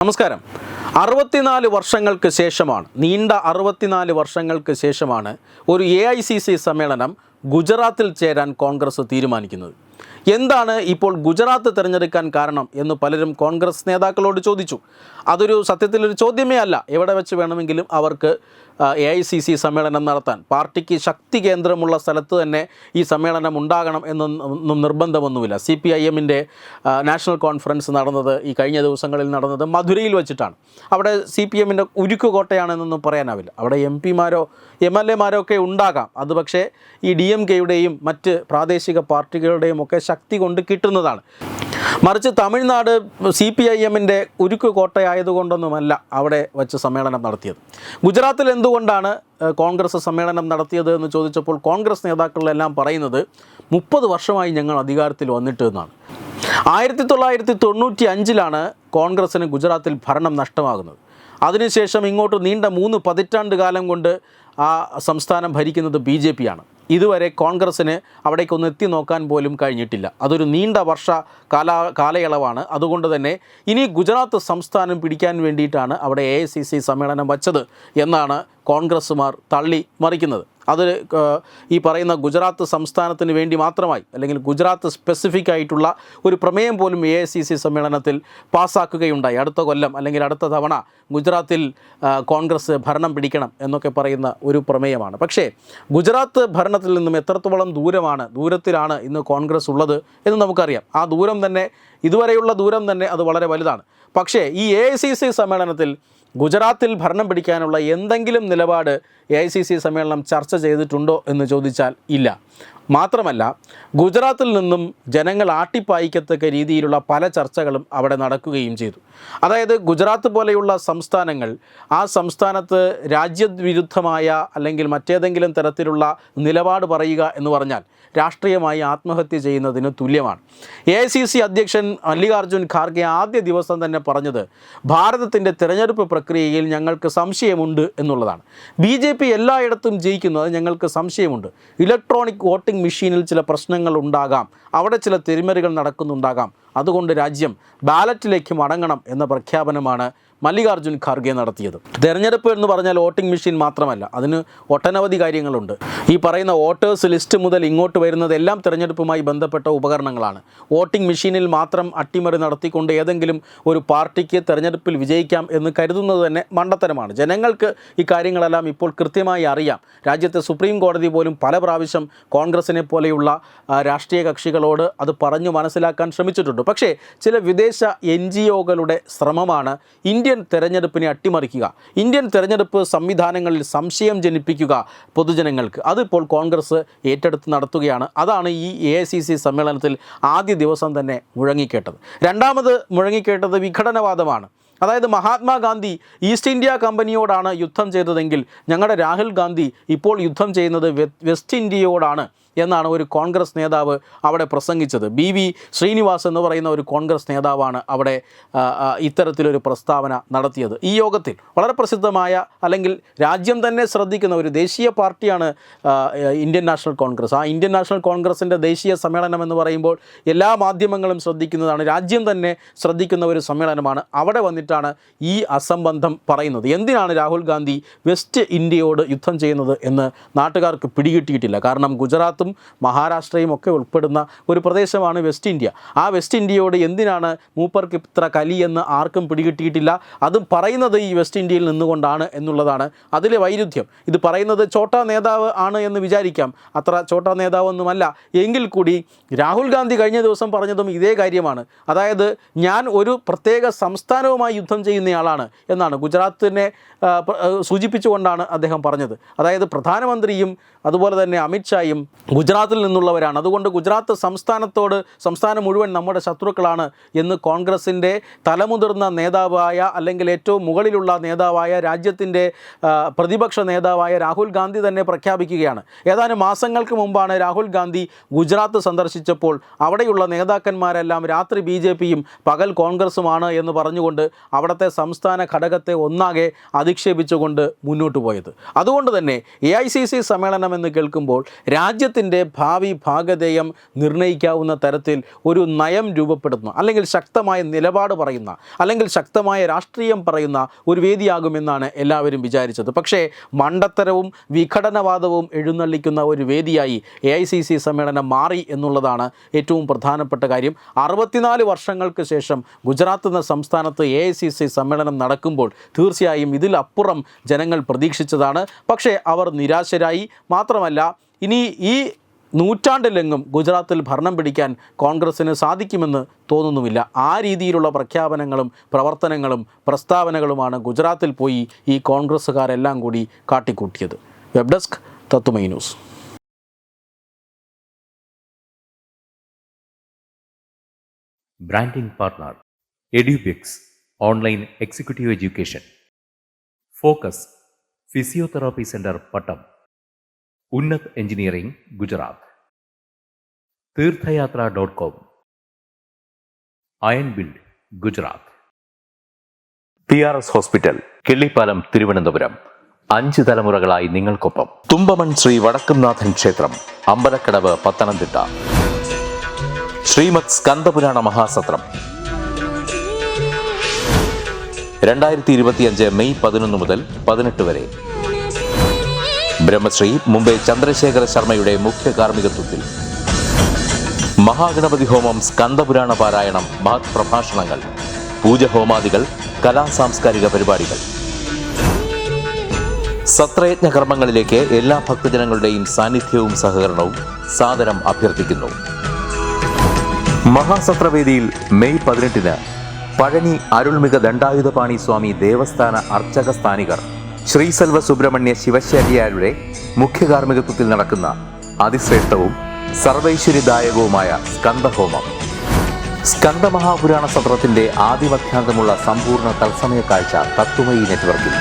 നമസ്കാരം. 64 വർഷങ്ങൾക്ക് ശേഷമാണ്, നീണ്ട 64 വർഷങ്ങൾക്ക് ശേഷമാണ് ഒരു AICC സമ്മേളനം ഗുജറാത്തിൽ ചേരാൻ കോൺഗ്രസ് തീരുമാനിക്കുന്നത്. എന്താണ് ഇപ്പോൾ ഗുജറാത്ത് തിരഞ്ഞെടുക്കാൻ കാരണം എന്ന് പലരും കോൺഗ്രസ് നേതാക്കളോട് ചോദിച്ചു. അതൊരു സത്യത്തിലൊരു ചോദ്യമേ അല്ല. എവിടെ വെച്ച് വേണമെങ്കിലും അവർക്ക് AICC സമ്മേളനം നടത്താൻ, പാർട്ടിക്ക് ശക്തി കേന്ദ്രമുള്ള സ്ഥലത്ത് തന്നെ ഈ സമ്മേളനം ഉണ്ടാകണം എന്നൊന്നും നിർബന്ധമൊന്നുമില്ല. CPIM-ൻ്റെ നാഷണൽ കോൺഫറൻസ് നടന്നത്, ഈ കഴിഞ്ഞ ദിവസങ്ങളിൽ നടന്നത് മധുരയിൽ വെച്ചിട്ടാണ്. അവിടെ CPM-ൻ്റെ ഉരുക്കുകോട്ടയാണെന്നൊന്നും പറയാനാവില്ല. അവിടെ MP-മാരോ MLA-മാരോ ഒക്കെ ഉണ്ടാകാം. അത് പക്ഷേ ഈ DMK-യുടെയും മറ്റ് പ്രാദേശിക പാർട്ടികളുടെയും ഒക്കെ ശക്തി കൊണ്ട് കിട്ടുന്നതാണ്. മറിച്ച് തമിഴ്നാട് CPIM-ൻ്റെ ഉരുക്ക് കോട്ടയായതുകൊണ്ടൊന്നുമല്ല അവിടെ വച്ച് സമ്മേളനം നടത്തിയത്. ഗുജറാത്തിൽ എന്തുകൊണ്ടാണ് കോൺഗ്രസ് സമ്മേളനം നടത്തിയത് എന്ന് ചോദിച്ചപ്പോൾ കോൺഗ്രസ് നേതാക്കളെല്ലാം പറയുന്നത് 30 വർഷമായി ഞങ്ങൾ അധികാരത്തിൽ വന്നിട്ട് എന്നാണ്. 1995-ലാണ് കോൺഗ്രസ്സിന് ഗുജറാത്തിൽ ഭരണം നഷ്ടമാകുന്നത്. അതിനുശേഷം ഇങ്ങോട്ട് നീണ്ട 3 പതിറ്റാണ്ട് കാലം കൊണ്ട് ആ സംസ്ഥാനം ഭരിക്കുന്നത് BJP-യാണ്. ഇതുവരെ കോൺഗ്രസ്സിന് അവിടേക്കൊന്ന് എത്തി നോക്കാൻ പോലും കഴിഞ്ഞിട്ടില്ല. അതൊരു നീണ്ട വർഷ കാലയളവാണ്. അതുകൊണ്ട് തന്നെ ഇനി ഗുജറാത്ത് സംസ്ഥാനം പിടിക്കാൻ വേണ്ടിയിട്ടാണ് അവിടെ AICC സമ്മേളനം വച്ചത് എന്നാണ് കോൺഗ്രസ്സുമാർ തള്ളി മറിക്കുന്നത്. അത് ഈ പറയുന്ന ഗുജറാത്ത് സംസ്ഥാനത്തിന് വേണ്ടി മാത്രമായി, അല്ലെങ്കിൽ ഗുജറാത്ത് സ്പെസിഫിക് ആയിട്ടുള്ള ഒരു പ്രമേയം പോലും AICC സമ്മേളനത്തിൽ പാസ്സാക്കുകയുണ്ടായി. അടുത്ത കൊല്ലം അല്ലെങ്കിൽ അടുത്ത തവണ ഗുജറാത്തിൽ കോൺഗ്രസ് ഭരണം പിടിക്കണം എന്നൊക്കെ പറയുന്ന ഒരു പ്രമേയമാണ്. പക്ഷേ ഗുജറാത്ത് ഭരണത്തിൽ നിന്നും എത്രത്തോളം ദൂരത്തിലാണ് ഇന്ന് കോൺഗ്രസ് ഉള്ളത് എന്ന് നമുക്കറിയാം. ആ ദൂരം തന്നെ, ഇതുവരെയുള്ള ദൂരം തന്നെ അത് വളരെ വലുതാണ്. പക്ഷേ ഈ AICC സമ്മേളനത്തിൽ ഗുജറാത്തിൽ ഭരണം പിടിക്കാനുള്ള എന്തെങ്കിലും നിലപാട് AICC സമ്മേളനം ചർച്ച ചെയ്തിട്ടുണ്ടോ എന്ന് ചോദിച്ചാൽ ഇല്ല. മാത്രമല്ല, ഗുജറാത്തിൽ നിന്നും ജനങ്ങൾ ആട്ടിപ്പായിക്കത്തക്ക രീതിയിലുള്ള പല ചർച്ചകളും അവിടെ നടക്കുകയും ചെയ്തു. അതായത് ഗുജറാത്ത് പോലെയുള്ള സംസ്ഥാനങ്ങൾ, ആ സംസ്ഥാനത്ത് രാജ്യവിരുദ്ധമായ അല്ലെങ്കിൽ മറ്റേതെങ്കിലും തരത്തിലുള്ള നിലപാട് പറയുക എന്ന് പറഞ്ഞാൽ രാഷ്ട്രീയമായി ആത്മഹത്യ ചെയ്യുന്നതിന് തുല്യമാണ്. AICC അധ്യക്ഷൻ മല്ലികാർജ്ജുൻ ഖാർഗെ ആദ്യ ദിവസം തന്നെ പറഞ്ഞത് ഭാരതത്തിൻ്റെ തിരഞ്ഞെടുപ്പ് പ്രക്രിയയിൽ ഞങ്ങൾക്ക് സംശയമുണ്ട് എന്നുള്ളതാണ്. BJP എല്ലായിടത്തും ജയിക്കുന്നത് ഞങ്ങൾക്ക് സംശയമുണ്ട്. ഇലക്ട്രോണിക് വോട്ടിംഗ് മെഷീനിൽ ചില പ്രശ്നങ്ങൾ ഉണ്ടാകാം, അവിടെ ചില തിരിമറികൾ നടക്കുന്നുണ്ടാകാം. അതുകൊണ്ട് രാജ്യം ബാലറ്റിലേക്ക് മടങ്ങണം എന്ന പ്രഖ്യാപനമാണ് മല്ലികാർജ്ജുൻ ഖാർഗെ നടത്തിയത്. തെരഞ്ഞെടുപ്പ് എന്ന് പറഞ്ഞാൽ വോട്ടിംഗ് മെഷീൻ മാത്രമല്ല, അതിന് ഒട്ടനവധി കാര്യങ്ങളുണ്ട്. ഈ പറയുന്ന വോട്ടേഴ്സ് ലിസ്റ്റ് മുതൽ ഇങ്ങോട്ട് വരുന്നതെല്ലാം തെരഞ്ഞെടുപ്പുമായി ബന്ധപ്പെട്ട ഉപകരണങ്ങളാണ്. വോട്ടിംഗ് മെഷീനിൽ മാത്രം അട്ടിമറി നടത്തിക്കൊണ്ട് ഏതെങ്കിലും ഒരു പാർട്ടിക്ക് തെരഞ്ഞെടുപ്പിൽ വിജയിക്കാം എന്ന് കരുതുന്നത് തന്നെ മണ്ടത്തരമാണ്. ജനങ്ങൾക്ക് ഈ കാര്യങ്ങളെല്ലാം ഇപ്പോൾ കൃത്യമായി അറിയാം. രാജ്യത്തെ സുപ്രീം കോടതി പോലും പല പ്രാവശ്യം കോൺഗ്രസിനെ പോലെയുള്ള രാഷ്ട്രീയ കക്ഷികളോട് അത് പറഞ്ഞു മനസ്സിലാക്കാൻ ശ്രമിച്ചിട്ടുണ്ട്. പക്ഷേ ചില വിദേശ NGO-കളുടെ ശ്രമമാണ് ഇന്ത്യൻ തെരഞ്ഞെടുപ്പിനെ അട്ടിമറിക്കുക, ഇന്ത്യൻ തെരഞ്ഞെടുപ്പ് സംവിധാനങ്ങളിൽ സംശയം ജനിപ്പിക്കുക പൊതുജനങ്ങൾക്ക്. അതിപ്പോൾ കോൺഗ്രസ് ഏറ്റെടുത്ത് നടത്തുകയാണ്. അതാണ് ഈ AICC സമ്മേളനത്തിൽ ആദ്യ ദിവസം തന്നെ മുഴങ്ങിക്കേട്ടത്. രണ്ടാമത് മുഴങ്ങിക്കേട്ടത് വിഘടനവാദമാണ്. അതായത് മഹാത്മാഗാന്ധി ഈസ്റ്റ് ഇന്ത്യ കമ്പനിയോടാണ് യുദ്ധം ചെയ്തതെങ്കിൽ ഞങ്ങളുടെ രാഹുൽ ഗാന്ധി ഇപ്പോൾ യുദ്ധം ചെയ്യുന്നത് വെസ്റ്റ് ഇന്ത്യയോടാണ് എന്നാണ് ഒരു കോൺഗ്രസ് നേതാവ് അവിടെ പ്രസംഗിച്ചത്. BV ശ്രീനിവാസ് എന്ന് പറയുന്ന ഒരു കോൺഗ്രസ് നേതാവാണ് അവിടെ ഇത്തരത്തിലൊരു പ്രസ്താവന നടത്തിയത്. ഈ യോഗത്തിൽ വളരെ പ്രസിദ്ധമായ, അല്ലെങ്കിൽ രാജ്യം തന്നെ ശ്രദ്ധിക്കുന്ന ഒരു ദേശീയ പാർട്ടിയാണ് ഇന്ത്യൻ നാഷണൽ കോൺഗ്രസ്. ആ ഇന്ത്യൻ നാഷണൽ കോൺഗ്രസിൻ്റെ ദേശീയ സമ്മേളനം എന്ന് പറയുമ്പോൾ എല്ലാ മാധ്യമങ്ങളും ശ്രദ്ധിക്കുന്നതാണ്, രാജ്യം തന്നെ ശ്രദ്ധിക്കുന്ന ഒരു സമ്മേളനമാണ്. അവിടെ വന്നിട്ടാണ് ഈ അസംബന്ധം പറയുന്നത്. എന്തിനാണ് രാഹുൽ ഗാന്ധി വെസ്റ്റ് ഇന്ത്യയോട് യുദ്ധം ചെയ്യുന്നത് എന്ന് നാട്ടുകാർക്ക് പിടികിട്ടിയിട്ടില്ല. കാരണം ഗുജറാത്തും മഹാരാഷ്ട്രയും ഒക്കെ ഉൾപ്പെടുന്ന ഒരു പ്രദേശമാണ് വെസ്റ്റ് ഇന്ത്യ. ആ വെസ്റ്റ് ഇന്ത്യയോട് എന്തിനാണ് മൂപ്പർക്ക് ഇത്ര കലി എന്ന് ആർക്കും പിടികിട്ടിയിട്ടില്ല. അതും പറയുന്നത് ഈ വെസ്റ്റ് ഇന്ത്യയിൽ നിന്നുകൊണ്ടാണ് എന്നുള്ളതാണ് അതിലെ വൈരുദ്ധ്യം. ഇത് പറയുന്നത് ഛോട്ടാ നേതാവ് ആണ് എന്ന് വിചാരിക്കാം, അത്ര ഛോട്ടാ നേതാവൊന്നുമല്ല. എങ്കിൽ കൂടി രാഹുൽ ഗാന്ധി കഴിഞ്ഞ ദിവസം പറഞ്ഞതും ഇതേ കാര്യമാണ്. അതായത് ഞാൻ ഒരു പ്രത്യേക സംസ്ഥാനവുമായി യുദ്ധം ചെയ്യുന്നയാളാണ് എന്നാണ് ഗുജറാത്തിനെ സൂചിപ്പിച്ചുകൊണ്ടാണ് അദ്ദേഹം പറഞ്ഞത്. അതായത് പ്രധാനമന്ത്രിയും അതുപോലെ തന്നെ അമിത്ഷായും ഗുജറാത്തിൽ നിന്നുള്ളവരാണ്. അതുകൊണ്ട് ഗുജറാത്ത് സംസ്ഥാനം മുഴുവൻ നമ്മുടെ ശത്രുക്കളാണ് എന്ന് കോൺഗ്രസിൻ്റെ തലമുതിർന്ന നേതാവായ, അല്ലെങ്കിൽ ഏറ്റവും മുകളിലുള്ള നേതാവായ, രാജ്യത്തിൻ്റെ പ്രതിപക്ഷ നേതാവായ രാഹുൽ ഗാന്ധി തന്നെ പ്രഖ്യാപിക്കുകയാണ്. ഏതാനും മാസങ്ങൾക്ക് മുമ്പാണ് രാഹുൽ ഗാന്ധി ഗുജറാത്ത് സന്ദർശിച്ചപ്പോൾ അവിടെയുള്ള നേതാക്കന്മാരെല്ലാം രാത്രി BJP-യും പകൽ കോൺഗ്രസുമാണ് എന്ന് പറഞ്ഞുകൊണ്ട് അവിടുത്തെ സംസ്ഥാന ഘടകത്തെ ഒന്നാകെ അധിക്ഷേപിച്ചുകൊണ്ട് മുന്നോട്ട് പോയത്. അതുകൊണ്ട് തന്നെ AICC സമ്മേളനം ഭരണമെന്ന് കേൾക്കുമ്പോൾ രാജ്യത്തിൻ്റെ ഭാവി ഭാഗധേയം നിർണ്ണയിക്കാവുന്ന തരത്തിൽ ഒരു നയം രൂപപ്പെടുത്തുന്ന, അല്ലെങ്കിൽ ശക്തമായ നിലപാട് പറയുന്ന, അല്ലെങ്കിൽ ശക്തമായ രാഷ്ട്രീയം പറയുന്ന ഒരു വേദിയാകുമെന്നാണ് എല്ലാവരും വിചാരിച്ചത്. പക്ഷേ മണ്ടത്തരവും വിഘടനവാദവും എഴുന്നള്ളിക്കുന്ന ഒരു വേദിയായി AICC സമ്മേളനം മാറി എന്നുള്ളതാണ് ഏറ്റവും പ്രധാനപ്പെട്ട കാര്യം. 64 വർഷങ്ങൾക്ക് ശേഷം ഗുജറാത്ത് എന്ന സംസ്ഥാനത്ത് AICC സമ്മേളനം നടക്കുമ്പോൾ തീർച്ചയായും ഇതിലപ്പുറം ജനങ്ങൾ പ്രതീക്ഷിച്ചതാണ്. പക്ഷേ അവർ നിരാശരായി. മാത്രമല്ല, ഇനി ഈ നൂറ്റാണ്ടിലെങ്ങും ഗുജറാത്തിൽ ഭരണം പിടിക്കാൻ കോൺഗ്രസ്സിന് സാധിക്കുമെന്ന് തോന്നുന്നുമില്ല. ആ രീതിയിലുള്ള പ്രഖ്യാപനങ്ങളും പ്രവർത്തനങ്ങളും പ്രസ്താവനകളുമാണ് ഗുജറാത്തിൽ പോയി ഈ കോൺഗ്രസ്സുകാരെല്ലാം കൂടി കാട്ടിക്കൂട്ടിയത്. Web desk Thathwamayi news. Branding partner Edubix online executive education, focus physiotherapy centre Pattom, Unnath engineering Gujarat, തീർത്ഥയാത്ര.com, iron build Gujarat, PRS hospital Killippalam Thiruvananthapuram. 5 തലമുറകളായി നിങ്ങൾക്കൊപ്പം. തുമ്പമൺ ശ്രീ വടക്കുംനാഥൻ ക്ഷേത്രം, അമ്പലക്കടവ്, പത്തനംതിട്ട. ശ്രീമദ് സ്കന്ദപുരാണ മഹാസത്രം 2025 മെയ് 11 മുതൽ 18 വരെ. ബ്രഹ്മശ്രീ മുംബൈ ചന്ദ്രശേഖര ശർമ്മയുടെ മുഖ്യ കാർമ്മികത്വത്തിൽ മഹാഗണപതി ഹോമം, സ്കന്ദപുരാണ പാരായണം, മഹത് പ്രഭാഷണങ്ങൾ, പൂജഹോമാദികൾ, കലാസാംസ്കാരിക പരിപാടികൾ. സത്രയജ്ഞ കർമ്മങ്ങളിലേക്ക് എല്ലാ ഭക്തജനങ്ങളുടെയും സാന്നിധ്യവും സഹകരണവും സാദരം അഭ്യർത്ഥിക്കുന്നു. മഹാസത്രവേദിയിൽ മെയ് 18 പഴനി അരുൾമിക ദണ്ഡായുധപാണി സ്വാമി ദേവസ്ഥാന അർച്ചക സ്ഥാനികർ ശ്രീസെൽവ സുബ്രഹ്മണ്യ ശിവശാരിയാരുടെ മുഖ്യ കാർമ്മികത്വത്തിൽ നടക്കുന്ന അതിശ്രേഷ്ഠവും സർവൈശ്വര്യദായകവുമായ സ്കന്ദഹോമം. സ്കന്ദമഹാപുരാണ സത്രത്തിന്റെ ആദിമധ്യാന്തമുള്ള സമ്പൂർണ്ണ തത്സമയ കാഴ്ച തത്വമയി നെറ്റ്വർക്കിൽ.